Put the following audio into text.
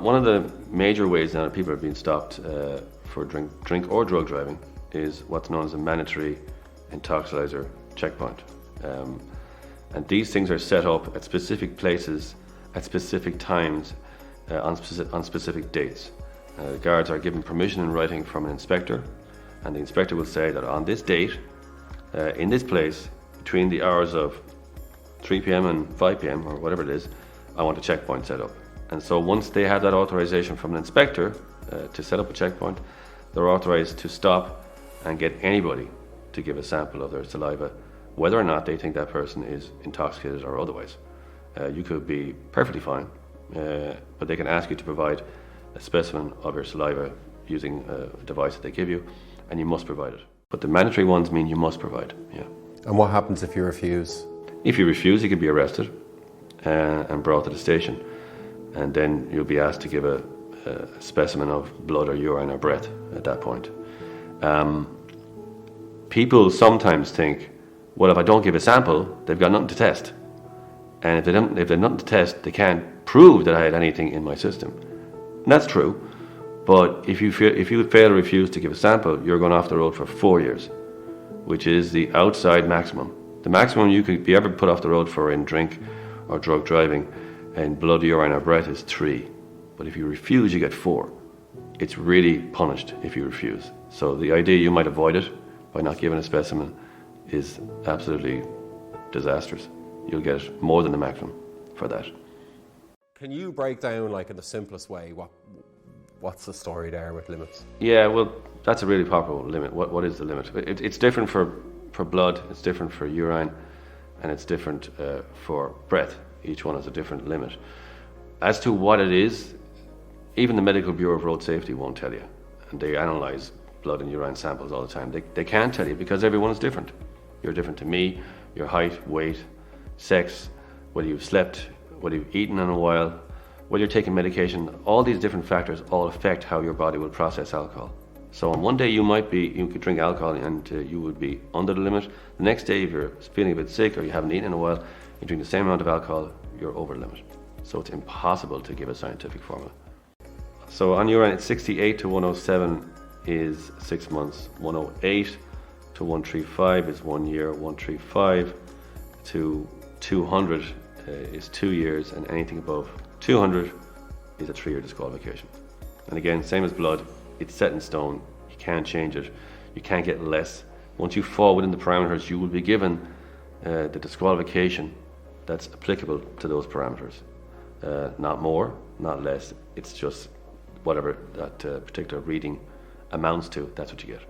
one of the major ways now that people are being stopped for drink or drug driving is what's known as a mandatory intoxilizer checkpoint. And these things are set up at specific places, at specific times, on specific dates. The guards are given permission in writing from an inspector, and the inspector will say that on this date, in this place, between the hours of 3 p.m. and 5 p.m. or whatever it is, I want a checkpoint set up. And so once they have that authorization from an inspector to set up a checkpoint, they're authorized to stop and get anybody to give a sample of their saliva, whether or not they think that person is intoxicated or otherwise. You could be perfectly fine, but they can ask you to provide a specimen of your saliva using a device that they give you, and you must provide it. But the mandatory ones mean you must provide, yeah. And what happens if you refuse? If you refuse, you can be arrested and brought to the station, and then you'll be asked to give a specimen of blood or urine or breath at that point. People sometimes think, well, if I don't give a sample, they've got nothing to test. And if they've nothing to test, they can't prove that I had anything in my system. And that's true, but if you fail or refuse to give a sample, you're going off the road for 4 years, which is the outside maximum. The maximum you could be ever put off the road for in drink or drug driving and blood, urine or breath is 3. But if you refuse, you get 4. It's really punished if you refuse. So the idea you might avoid it by not giving a specimen is absolutely disastrous. You'll get more than the maximum for that. Can you break down, like in the simplest way, what's the story there with limits? Yeah, well, that's a really popular limit. What is the limit? It's different for blood, it's different for urine, and it's different for breath. Each one has a different limit. As to what it is, even the Medical Bureau of Road Safety won't tell you. And they analyse blood and urine samples all the time. They can't tell you because everyone is different. You're different to me, your height, weight, sex, whether you've slept, whether you've eaten in a while, whether you're taking medication. All these different factors all affect how your body will process alcohol. So on one day you could drink alcohol and you would be under the limit. The next day, if you're feeling a bit sick or you haven't eaten in a while, you drink the same amount of alcohol, you're over the limit. So it's impossible to give a scientific formula. So on urine, it's 68 to 107 is 6 months, 108 to 135 is 1 year, 135 to 200 is 2 years, and anything above 200 is a 3-year disqualification. And again, same as blood, it's set in stone. You can't change it. You can't get less. Once you fall within the parameters, you will be given the disqualification that's applicable to those parameters. Not more, not less. It's just whatever that particular reading amounts to, that's what you get.